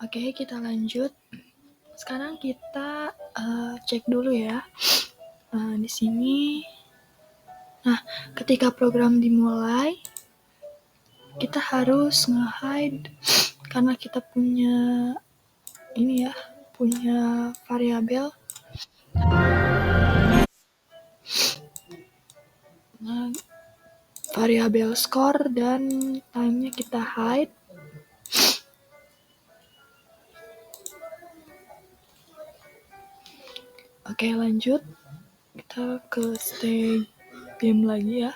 Oke, kita lanjut. Sekarang kita cek dulu ya. Di sini. Nah, ketika program dimulai, kita harus nge-hide karena kita punya variabel. Nah, variabel score dan time-nya kita hide. Oke, lanjut. Kita ke stage game lagi ya.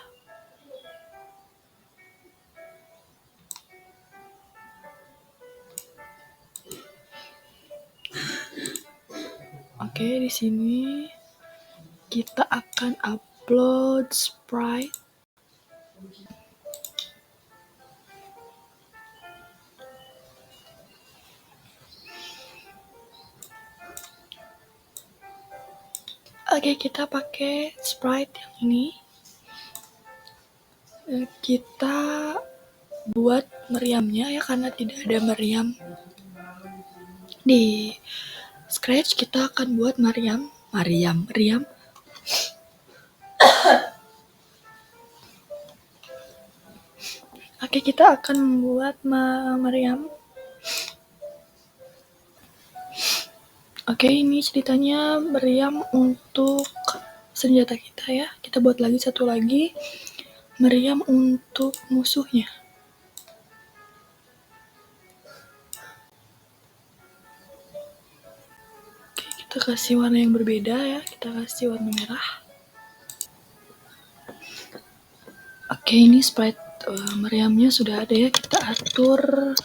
Oke, di sini kita akan upload sprite. Oke, kita pakai sprite yang ini. Kita buat meriamnya ya, karena tidak ada meriam di Scratch. Kita akan buat meriam. Oke, kita akan membuat meriam. Oke, ini ceritanya meriam untuk senjata kita ya. Kita buat lagi satu lagi meriam untuk musuhnya. Oke, kita kasih warna yang berbeda ya. Kita kasih warna merah. Oke, ini sprite meriamnya sudah ada ya. Kita atur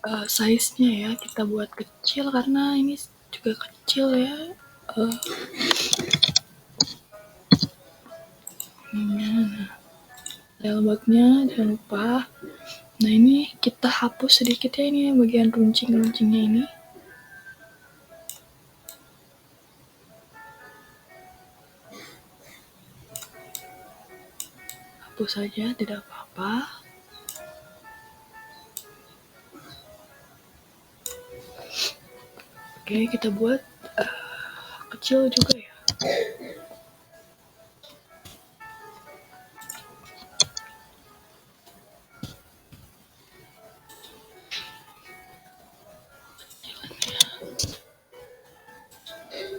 size-nya ya. Kita buat kecil karena ini juga kecil ya. Lembagnya jangan lupa. Nah, ini kita hapus sedikit ya, ini bagian runcing-runcingnya ini. Hapus saja, tidak apa-apa. Oke, kita buat kecil juga ya.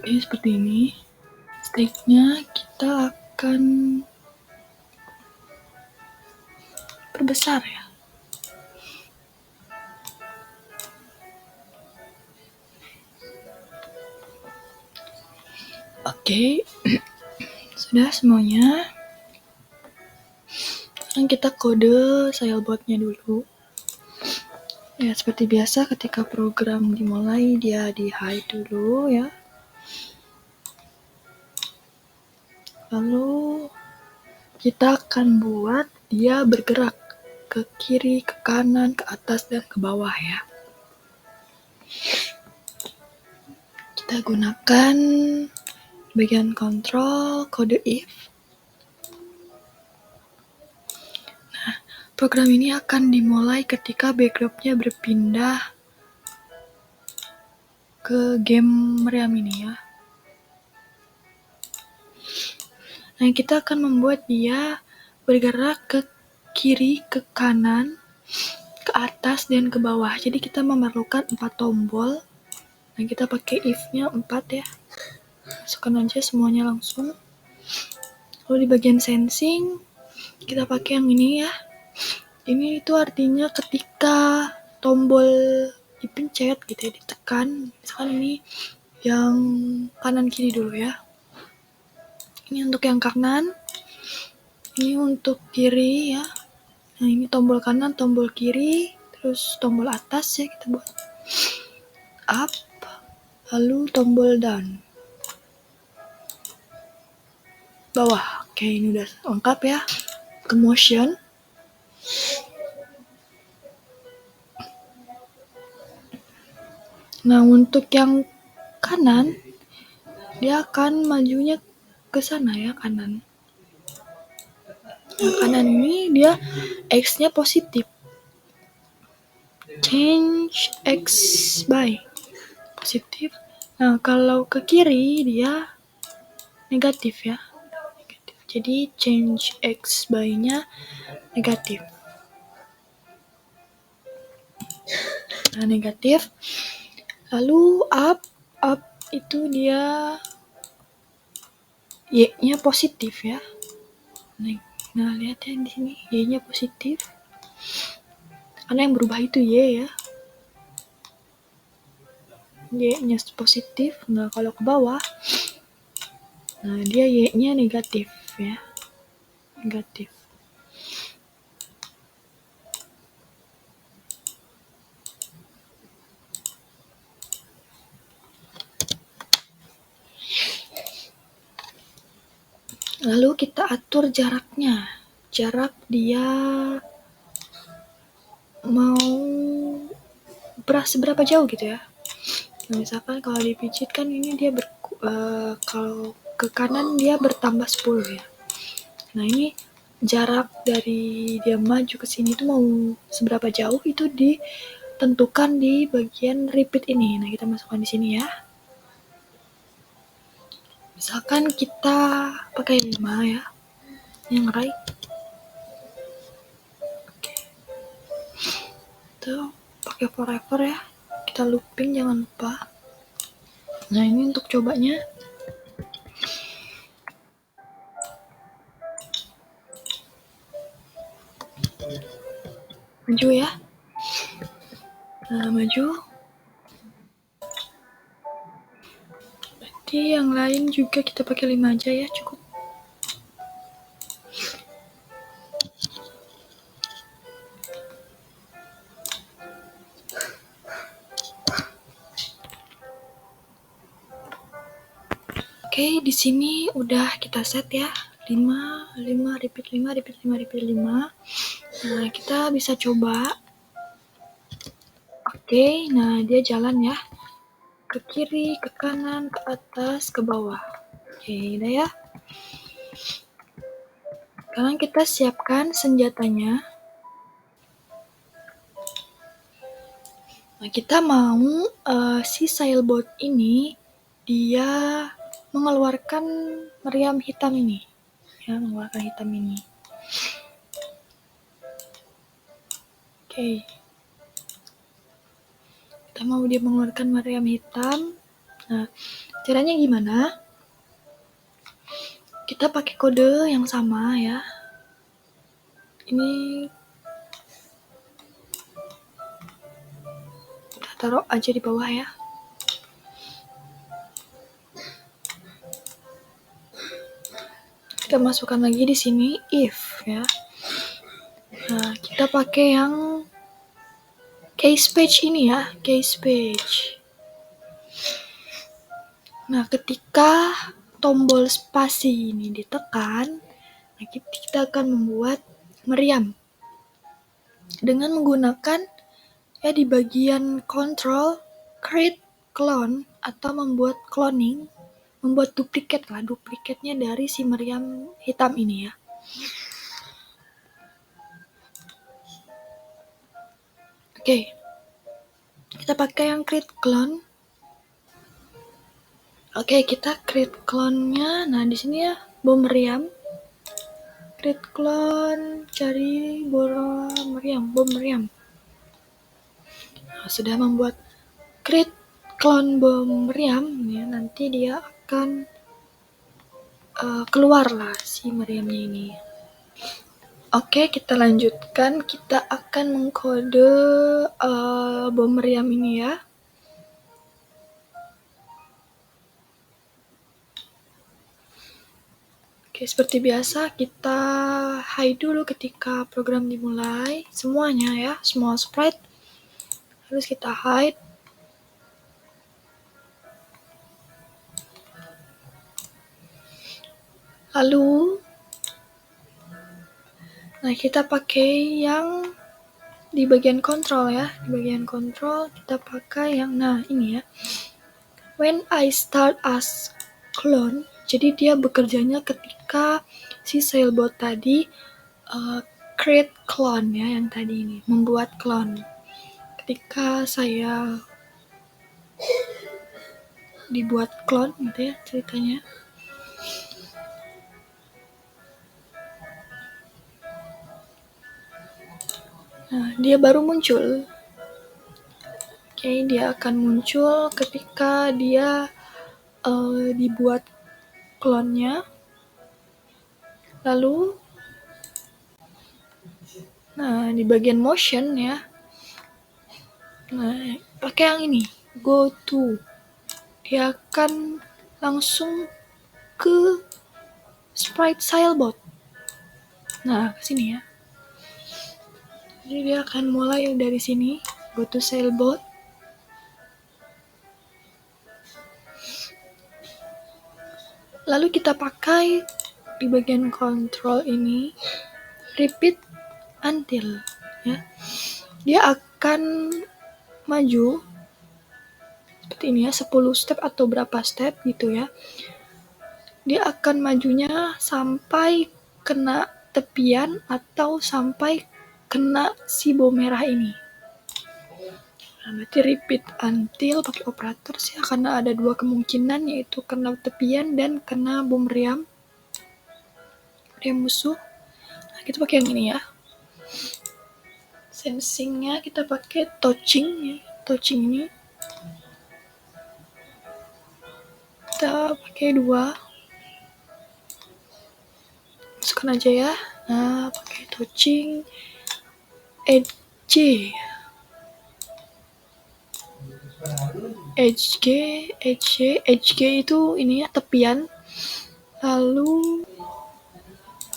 Oke, seperti ini. Stake-nya kita akan perbesar ya. Oke, sudah semuanya. Sekarang kita kode sailboat-nya dulu. Ya, seperti biasa ketika program dimulai dia di-hide dulu ya. Lalu kita akan buat dia bergerak ke kiri, ke kanan, ke atas, dan ke bawah ya. Kita gunakan bagian kontrol kode if. Nah, program ini akan dimulai ketika backdropnya berpindah ke game meriam ini ya. Nah, kita akan membuat dia bergerak ke kiri, ke kanan, ke atas, dan ke bawah. Jadi kita memerlukan 4 tombol. Nah, kita pakai if-nya 4 ya. Masukkan aja semuanya langsung. Lalu di bagian sensing, kita pakai yang ini ya. Ini itu artinya ketika tombol dipencet gitu ya, ditekan. Misalkan ini yang kanan kiri dulu ya. Ini untuk yang kanan, ini untuk kiri ya. Nah, ini tombol kanan, tombol kiri, terus tombol atas ya, kita buat up, lalu tombol down, bawah. Oke, ini udah lengkap ya. Ke motion. Nah, untuk yang kanan, dia akan majunya ke sana ya, kanan. Yang kanan ini dia X-nya positif. change X by positif. Nah, kalau ke kiri dia negatif ya. Negatif. Jadi change X by-nya negatif. Nah, negatif. Lalu up itu dia Y-nya positif ya. Nah, lihat ya di sini Y-nya positif. Karena yang berubah itu Y ya. Y-nya positif. Nah, kalau ke bawah, nah dia Y-nya negatif ya. Negatif. Lalu kita atur jaraknya. Jarak dia mau seberapa jauh gitu ya. Nah, misalkan kalau dipijit kan ini dia kalau ke kanan dia bertambah 10 ya. Nah, ini jarak dari dia maju ke sini itu mau seberapa jauh itu ditentukan di bagian repeat ini. Nah, kita masukkan di sini ya. Misalkan kita pakai 5 ya. Yang right. Oke. Tuh, pakai forever ya. Kita looping jangan lupa. Nah, ini untuk cobanya. Maju ya. Nah, maju. Berarti yang lain juga kita pakai 5 aja ya, cukup. Oke, di sini udah kita set ya. 5, repeat 5, repeat 5, repeat 5. Nah, kita bisa coba. Oke, nah dia jalan ya. Ke kiri, ke kanan, ke atas, ke bawah. Oke, udah ya. Sekarang kita siapkan senjatanya. Nah, kita mau si sailboat ini dia mengeluarkan meriam hitam ini. Ya, mengeluarkan hitam ini. Oke. Kita mau dia mengeluarkan meriam hitam. Nah, caranya gimana? Kita pakai kode yang sama ya. Ini kita taruh aja di bawah ya. Kita masukkan lagi di sini if ya. Nah, kita pakai yang case page ini ya, case page. Nah, ketika tombol spasi ini ditekan, nah kita akan membuat meriam dengan menggunakan ya di bagian control create clone atau membuat cloning, membuat duplikatnya dari si meriam hitam ini ya. Oke. Kita pakai yang create clone. Oke, kita create clone-nya. Nah, di sini ya bom meriam. Create clone, cari bom meriam. Nah, sudah membuat create clone bom meriam ya, nanti dia akan keluarlah si meriamnya ini. Oke, kita lanjutkan. Kita akan mengkode bom meriam ini ya. Oke, seperti biasa kita hide dulu ketika program dimulai. Semuanya ya, semua sprite harus kita hide. Lalu, nah kita pakai yang di bagian kontrol ya. Di bagian kontrol kita pakai yang, nah ini ya. When I start as clone, jadi dia bekerjanya ketika si sailboat tadi create clone ya, yang tadi ini, membuat clone. ketika saya dibuat clone gitu ya ceritanya. Nah, dia baru muncul. Oke, dia akan muncul ketika dia dibuat klonnya. Lalu, nah di bagian motion ya, nah pakai yang ini, go to. Dia akan langsung ke sprite Sailboat. Nah, ke sini ya. Jadi dia akan mulai dari sini, go to Sailboat. Lalu kita pakai di bagian control ini, repeat until ya. Dia akan maju seperti ini ya, 10 step atau berapa step gitu ya. Dia akan majunya sampai kena tepian atau sampai kena si bom merah ini. Nah, berarti repeat until pakai operator sih, karena ada dua kemungkinan, yaitu kena tepian dan kena bom meriam musuh. Nah, kita pakai yang ini ya. Sensingnya kita pakai touching ya. Touching ini kita pakai 2. Masukkan aja ya. Nah, pakai touching edge. HG itu ini ya, tepian. Lalu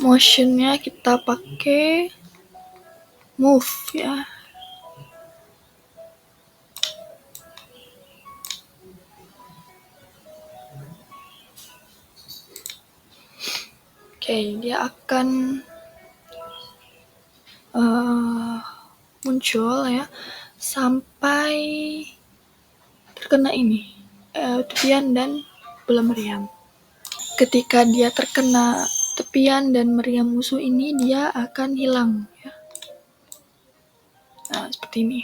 motionnya kita pakai move ya. Oke, dia akan muncul ya sampai terkena ini tepian dan bola meriam. Ketika dia terkena tepian dan meriam musuh ini, dia akan hilang ya. Nah, seperti ini.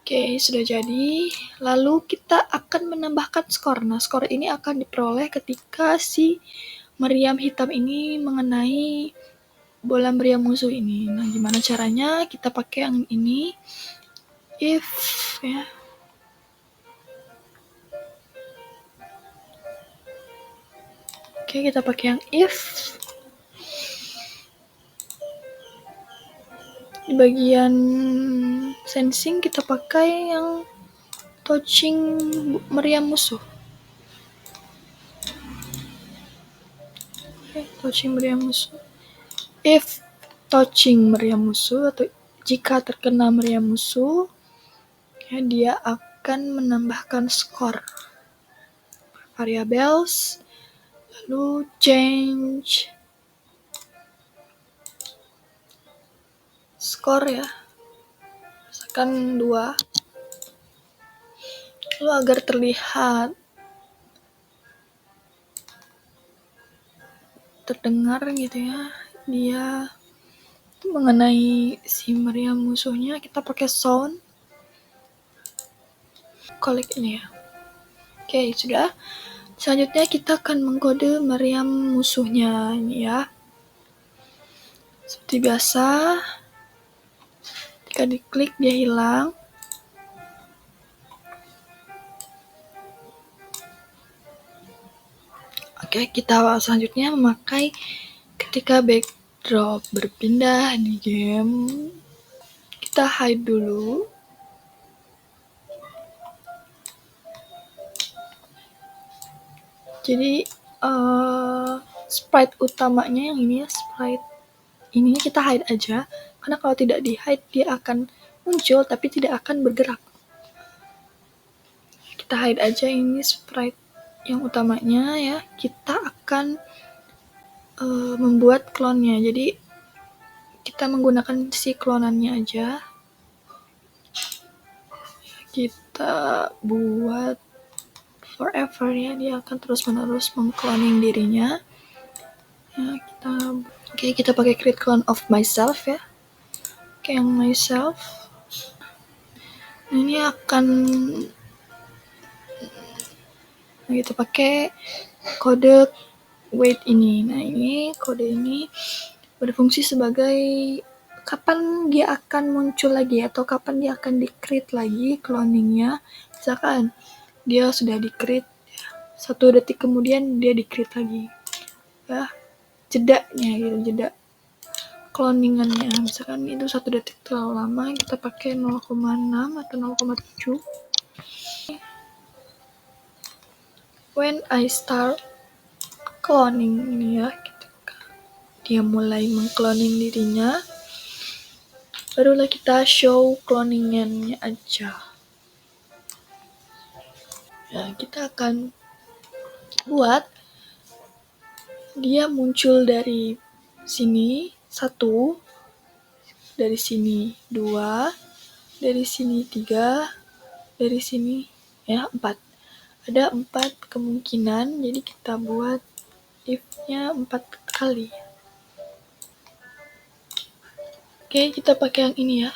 Oke, sudah jadi. Lalu kita akan menambahkan skor. Nah, skor ini akan diperoleh ketika si meriam hitam ini mengenai bola meriam musuh ini. Nah, gimana caranya? Kita pakai yang ini. If ya. Oke, kita pakai yang if. Di bagian sensing kita pakai yang touching meriam musuh. Oke, touching meriam musuh. If touching meriam musuh atau jika terkena meriam musuh, ya, dia akan menambahkan skor. Variables, lalu change skor ya, misalkan 2. Lalu agar terlihat terdengar gitu ya, dia mengenai si meriam musuhnya, kita pakai sound. Collect ini ya. Oke, sudah. Selanjutnya kita akan mengkode meriam musuhnya ini ya. Seperti biasa, ketika diklik dia hilang. Oke, kita selanjutnya memakai ketika backdrop berpindah di game, kita hide dulu. Jadi sprite utamanya yang ini ya, sprite ininya kita hide aja, karena kalau tidak di hide dia akan muncul tapi tidak akan bergerak. Kita hide aja ini sprite yang utamanya ya. Kita akan membuat klonnya, jadi kita menggunakan si klonannya aja. Kita buat forever ya, dia akan terus menerus mengcloning dirinya ya. Kita pakai create clone of myself ya. Oke, yang myself Ini akan kita pakai kode wait ini. Nah, ini kode ini berfungsi sebagai kapan dia akan muncul lagi atau kapan dia akan di-create lagi cloningnya. Misalkan dia sudah di-create 1 detik kemudian dia di-create lagi. Ya, jedanya gitu, jeda cloningannya. Misalkan itu 1 detik terlalu lama, kita pakai 0,6 atau 0,7. When I start cloning ini ya, ketika dia mulai mengcloning dirinya, barulah kita show cloningannya aja. Ya, kita akan buat dia muncul dari sini 1, dari sini 2, dari sini 3, dari sini ya 4. Ada 4 kemungkinan, jadi kita buat if-nya 4 kali. Oke, kita pakai yang ini ya.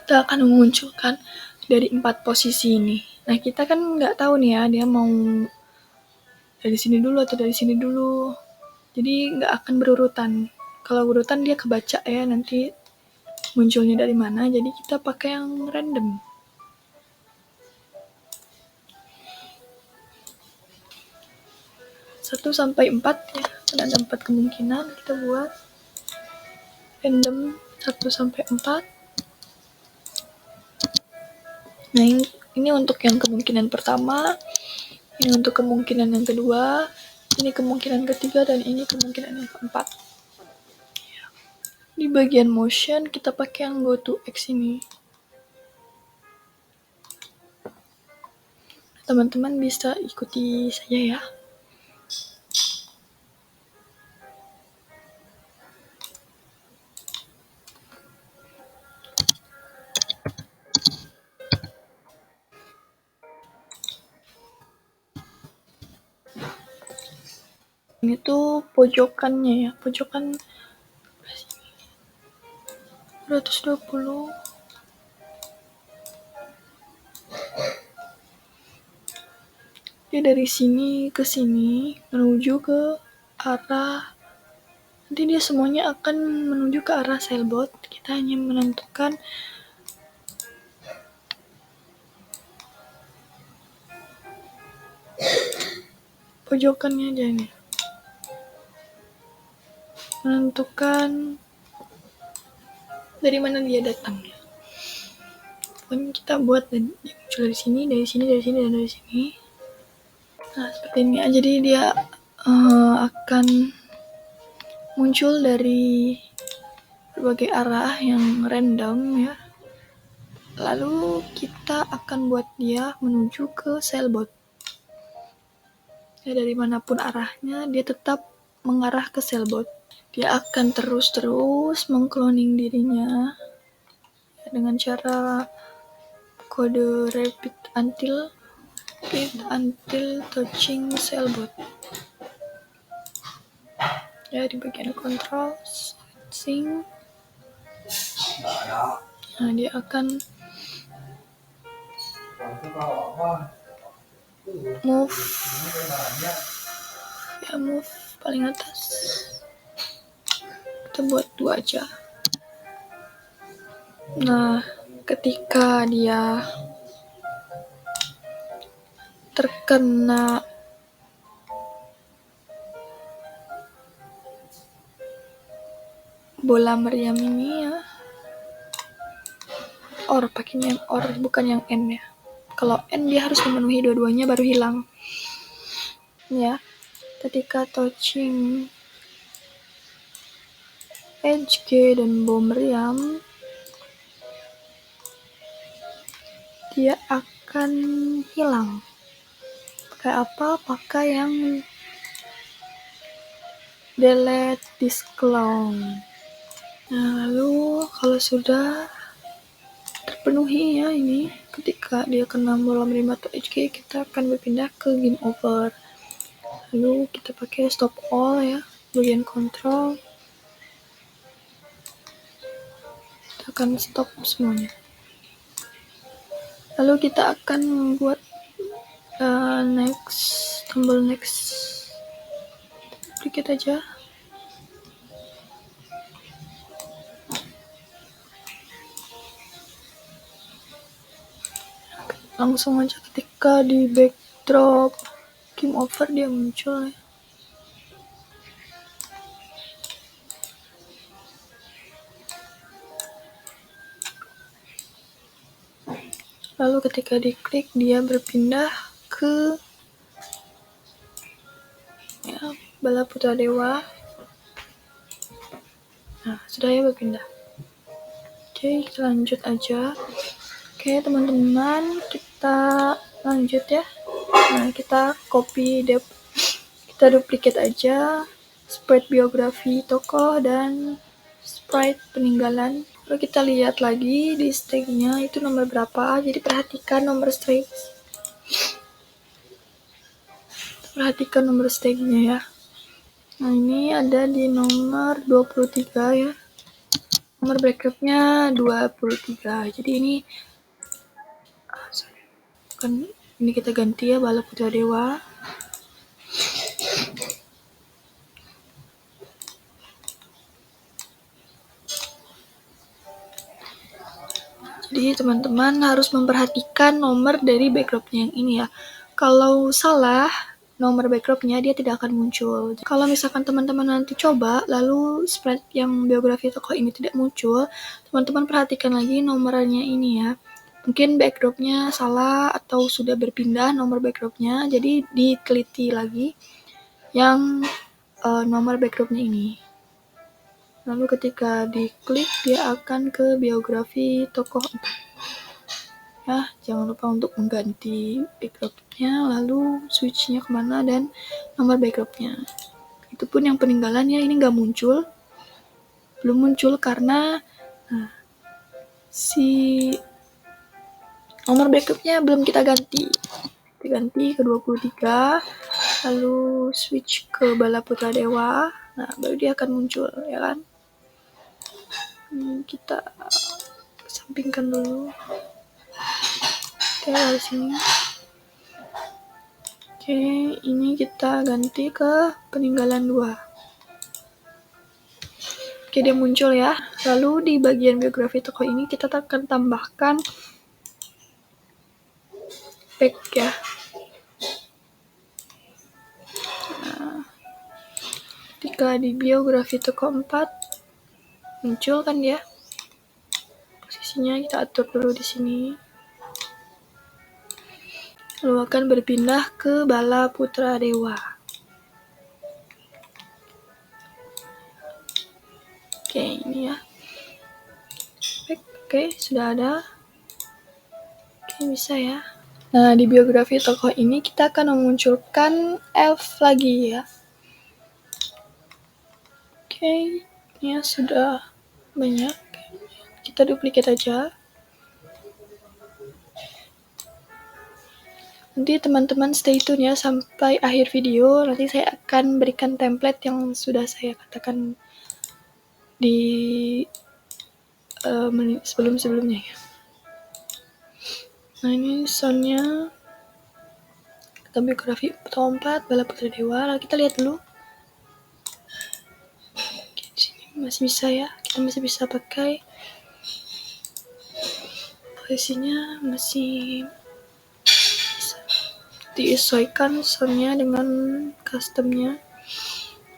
Kita akan memunculkan dari 4 posisi ini. Nah, kita kan nggak tahu nih ya, dia mau dari sini dulu atau dari sini dulu. Jadi nggak akan berurutan. Kalau berurutan dia kebaca ya, nanti munculnya dari mana. Jadi kita pakai yang random. Satu sampai 4 ya, ada 4 kemungkinan. Kita buat random 1 sampai 4. Nah, ini untuk yang kemungkinan pertama, ini untuk kemungkinan yang kedua, ini kemungkinan ketiga, dan ini kemungkinan yang keempat. Di bagian motion kita pakai yang go to X ini. Teman-teman bisa ikuti saja ya. Ini tuh pojokannya ya, pojokan 220. Dia dari sini ke sini menuju ke arah, nanti dia semuanya akan menuju ke arah Cellbot. Kita hanya menentukan pojokannya aja nih, menentukan dari mana dia datang. Pokoknya kita buat dia muncul dari sini, dari sini, dari sini, dan dari sini. Nah, seperti ini aja. Jadi dia akan muncul dari berbagai arah yang random ya. Lalu kita akan buat dia menuju ke Cellbot. Ya, dari manapun arahnya, dia tetap mengarah ke Cellbot. Dia akan terus mengcloning dirinya ya, dengan cara kode repeat until touching Cellbot. Ya, di bagian control switching. Nah, dia akan move paling atas. Kita buat 2 aja. Nah, ketika dia terkena bola meriam ini ya, or, pakainya yang or bukan yang N ya. Kalau N dia harus memenuhi dua-duanya baru hilang ya. Ketika touching edge G dan bom meriam, dia akan hilang. Pakai apa? Pakai yang delete this clone. Nah, lalu kalau sudah terpenuhi ya ini, ketika dia kena bola meriam atau HG, kita akan berpindah ke game over. Lalu kita pakai stop all ya, bagian control. akan stop semuanya. Lalu kita akan membuat tombol next, dikit aja. Langsung aja ketika di backdrop game over dia muncul ya. Lalu ketika diklik dia berpindah ke Bala Putra Dewa. Nah, sudah ya berpindah. Oke, kita lanjut aja. Oke, teman-teman, kita lanjut ya. Nah, kita kita duplicate aja sprite biografi tokoh dan sprite peninggalan. Lalu kita lihat lagi di stage-nya itu nomor berapa. Jadi perhatikan nomor stage-nya ya. Nah, ini ada di nomor 23 ya. Nomor backupnya 23. Jadi ini ini kita ganti ya, Bala Putra Dewa. Jadi teman-teman harus memperhatikan nomor dari backdropnya yang ini ya. Kalau salah nomor backdropnya dia tidak akan muncul. Kalau misalkan teman-teman nanti coba lalu sprite yang biografi tokoh ini tidak muncul, teman-teman perhatikan lagi nomornya ini ya. Mungkin backdropnya salah atau sudah berpindah nomor backdropnya, jadi diteliti lagi yang nomor backdropnya ini. Lalu ketika diklik dia akan ke biografi tokoh. Ya, jangan lupa untuk mengganti backdropnya, lalu switchnya kemana dan nomor backdropnya. Itu pun yang peninggalan ya, ini nggak muncul. Belum muncul karena si nomor backupnya belum kita ganti. Kita ganti ke 23, lalu switch ke Bala Putra Dewa. Nah, baru dia akan muncul, ya kan? Kita sampingkan dulu. Oke, dari sini. Oke, ini kita ganti ke peninggalan 2. Oke, dia muncul ya. Lalu di bagian biografi tokoh ini kita akan tambahkan back ya. Nah, ketika di biografi tokoh 4 muncul kan ya. Posisinya kita atur dulu di sini. Lalu akan berpindah ke Bala Putra Dewa. Oke, ini ya. Oke, sudah ada. Oke, bisa ya. Nah, di biografi tokoh ini kita akan memunculkan elf lagi ya. Oke, ini ya sudah banyak. Kita duplicate aja. Nanti teman-teman stay tune ya sampai akhir video. Nanti saya akan berikan template yang sudah saya katakan di sebelum-sebelumnya ya. Nah, ini soundnya kita biografi tokoh 4 Bala Putra Dewa. Lalu kita lihat dulu. Oke, di sini masih bisa ya. Kita masih bisa pakai. Posisinya masih disesuaikan soundnya dengan customnya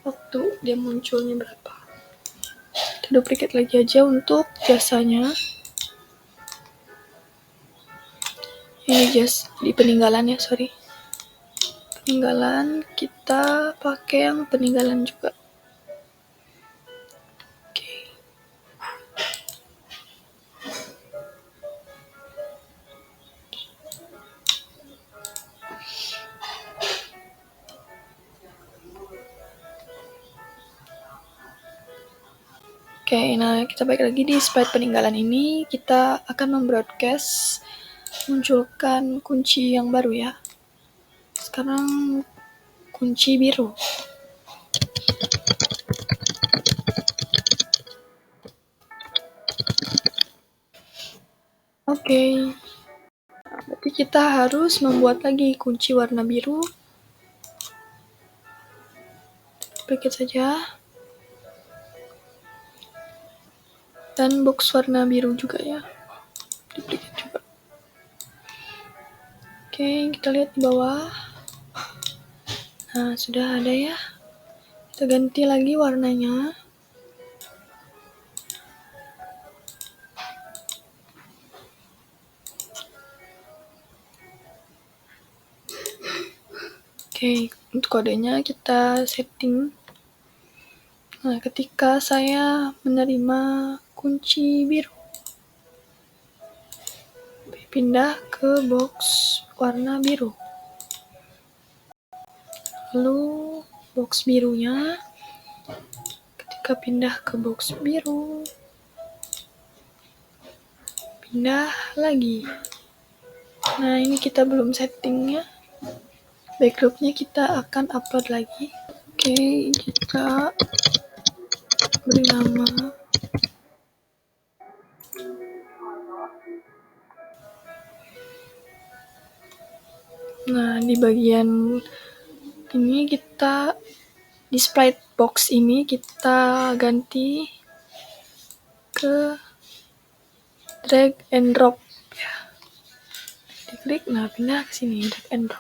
waktu dia munculnya berapa. Kita duplicate lagi aja untuk jasanya. Ini jas di peninggalan ya, sorry. Peninggalan kita pakai yang peninggalan juga. Oke, nah kita balik lagi di sprite peninggalan ini. Kita akan membroadcast munculkan kunci yang baru ya. Sekarang kunci biru. Oke, berarti kita harus membuat lagi kunci warna biru. Duplicate saja. Dan box warna biru juga ya. Duplicate juga. Oke, kita lihat di bawah. Nah, sudah ada ya. Kita ganti lagi warnanya. Oke, untuk kodenya kita setting. Nah, ketika saya menerima kunci biru, pindah ke box warna biru. Lalu box birunya, ketika pindah ke box biru, pindah lagi. Nah, ini kita belum setting ya. Backgroundnya kita akan upload lagi. Oke, kita beri nama. Nah, di bagian ini kita di sprite box ini kita ganti ke drag and drop ya. Diklik, nah pindah ke sini, drag and drop.